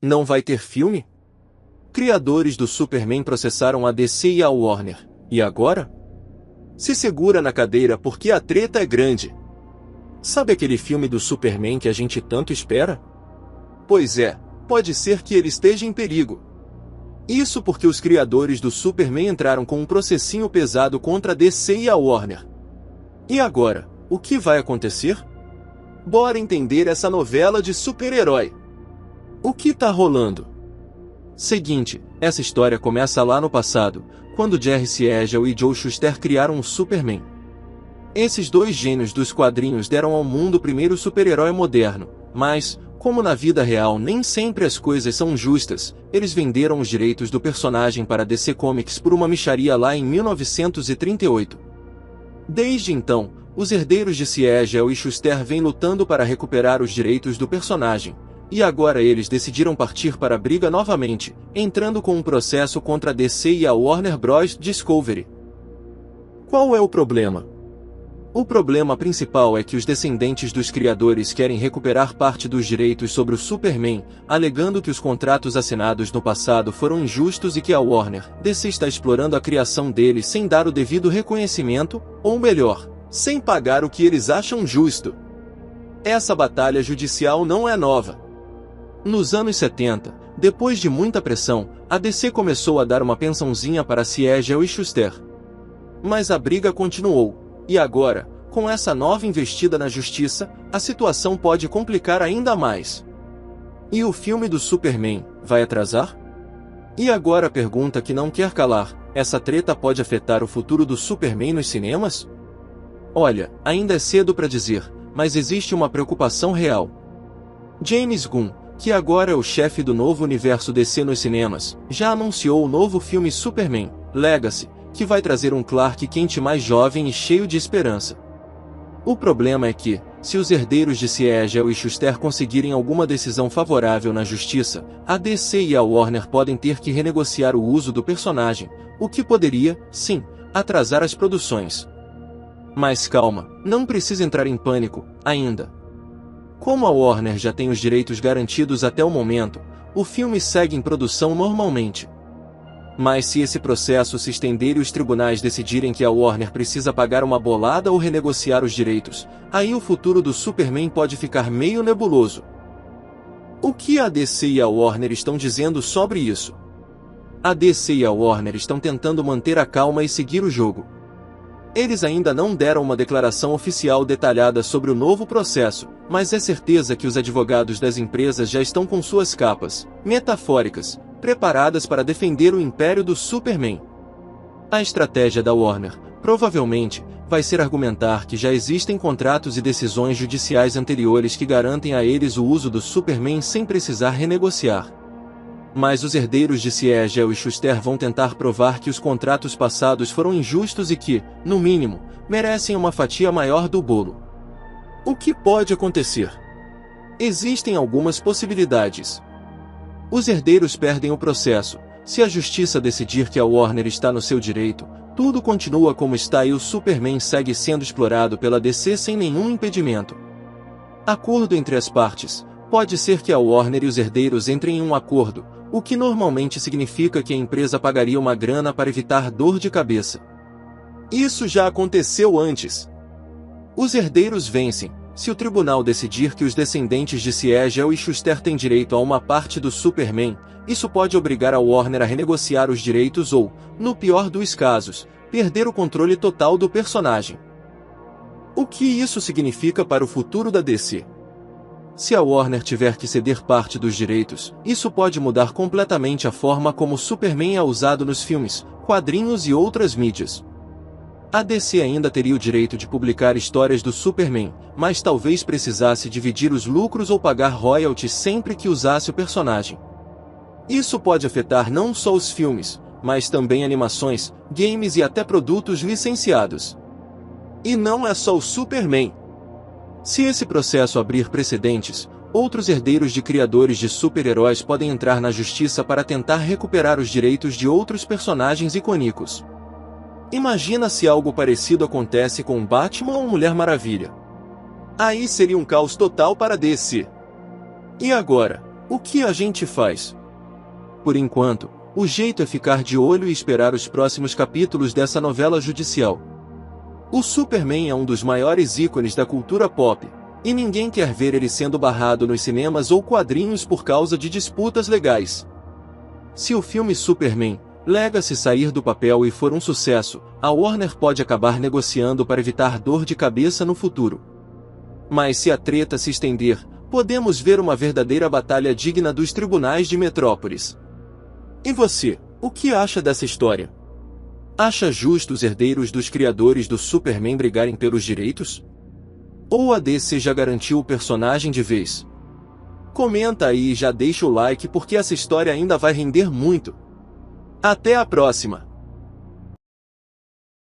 Não vai ter filme? Criadores do Superman processaram a DC e a Warner. E agora? Se segura na cadeira porque a treta é grande. Sabe aquele filme do Superman que a gente tanto espera? Pois é, pode ser que ele esteja em perigo. Isso porque os criadores do Superman entraram com um processinho pesado contra a DC e a Warner. E agora, o que vai acontecer? Bora entender essa novela de super-herói. O que tá rolando? Seguinte, essa história começa lá no passado, quando Jerry Siegel e Joe Shuster criaram o Superman. Esses dois gênios dos quadrinhos deram ao mundo o primeiro super-herói moderno, mas, como na vida real nem sempre as coisas são justas, eles venderam os direitos do personagem para a DC Comics por uma mixaria lá em 1938. Desde então, os herdeiros de Siegel e Shuster vêm lutando para recuperar os direitos do personagem, e agora eles decidiram partir para a briga novamente, entrando com um processo contra a DC e a Warner Bros. Discovery. Qual é o problema? O problema principal é que os descendentes dos criadores querem recuperar parte dos direitos sobre o Superman, alegando que os contratos assinados no passado foram injustos e que a Warner, DC, está explorando a criação deles sem dar o devido reconhecimento, ou melhor, sem pagar o que eles acham justo. Essa batalha judicial não é nova. Nos anos 70, depois de muita pressão, a DC começou a dar uma pensãozinha para Siegel e Shuster. Mas a briga continuou. E agora, com essa nova investida na justiça, a situação pode complicar ainda mais. E o filme do Superman vai atrasar? E agora a pergunta que não quer calar: essa treta pode afetar o futuro do Superman nos cinemas? Olha, ainda é cedo para dizer, mas existe uma preocupação real. James Gunn, que agora é o chefe do novo universo DC nos cinemas, já anunciou o novo filme Superman Legacy, que vai trazer um Clark Kent mais jovem e cheio de esperança. O problema é que, se os herdeiros de Siegel e Shuster conseguirem alguma decisão favorável na justiça, a DC e a Warner podem ter que renegociar o uso do personagem, o que poderia, sim, atrasar as produções. Mas calma, não precisa entrar em pânico, ainda. Como a Warner já tem os direitos garantidos até o momento, o filme segue em produção normalmente. Mas se esse processo se estender e os tribunais decidirem que a Warner precisa pagar uma bolada ou renegociar os direitos, aí o futuro do Superman pode ficar meio nebuloso. O que a DC e a Warner estão dizendo sobre isso? A DC e a Warner estão tentando manter a calma e seguir o jogo. Eles ainda não deram uma declaração oficial detalhada sobre o novo processo, mas é certeza que os advogados das empresas já estão com suas capas, metafóricas, preparadas para defender o império do Superman. A estratégia da Warner, provavelmente, vai ser argumentar que já existem contratos e decisões judiciais anteriores que garantem a eles o uso do Superman sem precisar renegociar. Mas os herdeiros de Siegel e Shuster vão tentar provar que os contratos passados foram injustos e que, no mínimo, merecem uma fatia maior do bolo. O que pode acontecer? Existem algumas possibilidades. Os herdeiros perdem o processo. Se a justiça decidir que a Warner está no seu direito, tudo continua como está e o Superman segue sendo explorado pela DC sem nenhum impedimento. Acordo entre as partes. Pode ser que a Warner e os herdeiros entrem em um acordo, o que normalmente significa que a empresa pagaria uma grana para evitar dor de cabeça. Isso já aconteceu antes. Os herdeiros vencem. Se o tribunal decidir que os descendentes de Siegel e Shuster têm direito a uma parte do Superman, isso pode obrigar a Warner a renegociar os direitos ou, no pior dos casos, perder o controle total do personagem. O que isso significa para o futuro da DC? Se a Warner tiver que ceder parte dos direitos, isso pode mudar completamente a forma como Superman é usado nos filmes, quadrinhos e outras mídias. A DC ainda teria o direito de publicar histórias do Superman, mas talvez precisasse dividir os lucros ou pagar royalties sempre que usasse o personagem. Isso pode afetar não só os filmes, mas também animações, games e até produtos licenciados. E não é só o Superman. Se esse processo abrir precedentes, outros herdeiros de criadores de super-heróis podem entrar na justiça para tentar recuperar os direitos de outros personagens icônicos. Imagina se algo parecido acontece com Batman ou Mulher Maravilha. Aí seria um caos total para DC. E agora, O que a gente faz? Por enquanto, o jeito é ficar de olho e esperar os próximos capítulos dessa novela judicial. O Superman é um dos maiores ícones da cultura pop, e ninguém quer ver ele sendo barrado nos cinemas ou quadrinhos por causa de disputas legais. Se o filme Superman Legacy sair do papel e for um sucesso, a Warner pode acabar negociando para evitar dor de cabeça no futuro. Mas se a treta se estender, podemos ver uma verdadeira batalha digna dos tribunais de Metrópolis. E você, o que acha dessa história? Acha justo os herdeiros dos criadores do Superman brigarem pelos direitos? Ou a DC já garantiu o personagem de vez? Comenta aí e já deixa o like porque essa história ainda vai render muito. Até a próxima!